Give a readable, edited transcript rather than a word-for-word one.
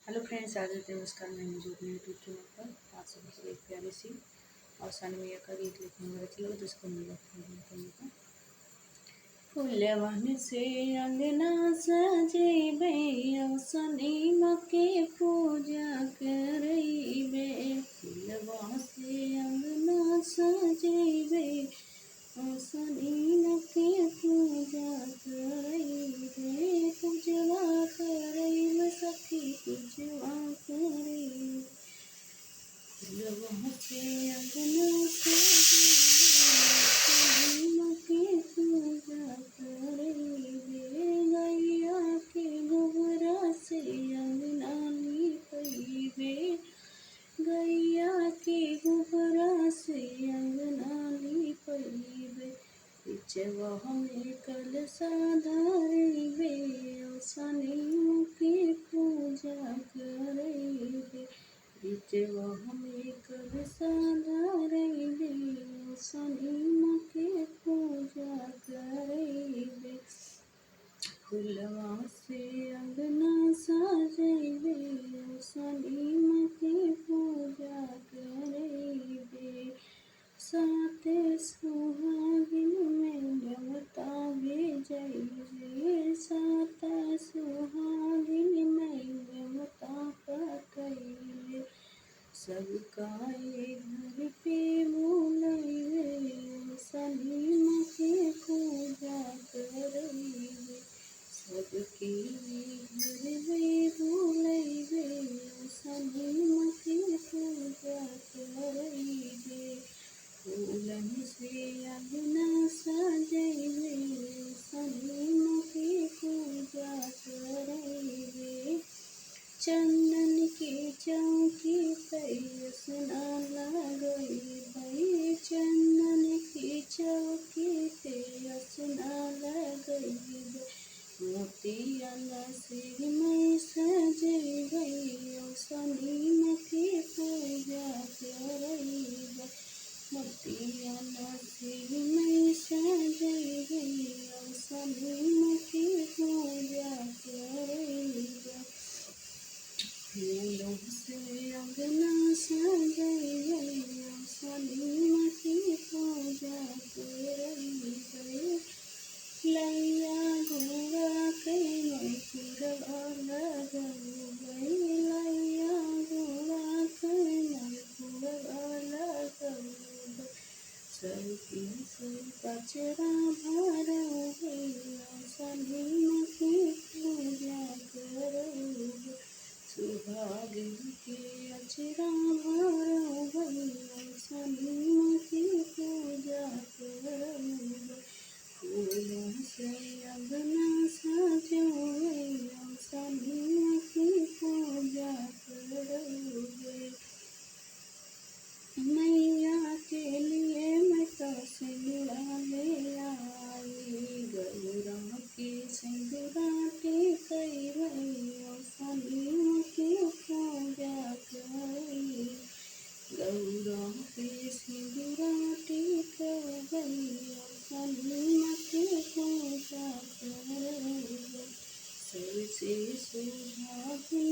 Hello friends, आज नमस्कार। मैं मौजूद हूँ यूट्यूब चैनल पर। आप सभी को एक प्यारी सी और सन मैया का गीत लिखने में रखी हो जिसको मेरा का फूलवन से अंगना सजेबे सनी मके पूजा करैबे। फूलवा से अंगना सजेबे सनी मके पूजा करैबे। पूजवा करैबे सखी पूजवा करैबे। फूलवा से अंगना सजेबे मके पूजा करैबे। गैया के गोबरा से अंगना लीपैबे। गैया के गोबरा से अंगना लीपैबे। बिचवा में कलशा धरैबे सनी मके पूजा करैबे। बिचवा में कलशा धरैबे सनी मके पूजा करैबे। फूलवा से अंगना सजैबे सनी मके पूजा करैबे। साते सुहागिन में ममता भेजैबे। साता सुहागिन में ममता पठैबे। सबका घर पे बुलैबे सनी मके पूजा करैबे। सबके घर पे बुलैबे सनी मके पूजा करैबे। फूलन से अंगना सजैबे सनी मके पूजा करैबे। चंदन के चौकी पे असना लगैबे। चंदन के चौकी पे असना लगैबे। मोतिया से मैं सजैबे सनी मके पूजा करैबे। मोतिया से मैं सजैबे सनी मके पूजा करैबे। फूलों से अंगना सजैबे सनी मके पूजा करैबे। लैया घोड़ा के मैं फूलवा लगैबे। लैया घोड़ा के मैं फूलवा लगैबे। सबके से कचरा भरैबे सनी मके पूजा करैबे। सुहागिन के अचरा भरैबे सनी मके पूजा करैबे। फूलों से अंगना सजैबे सनी मके पूजा करैबे। मैया के लिए मैं तो सिंदूरा ले आई। गौरा के सिंदूरा टिकैबे सनी मके पूजा करैबे। गौरा के सिंदूरा टिकैबे सनी मके पूजा करैबे। सबसे सुहागिन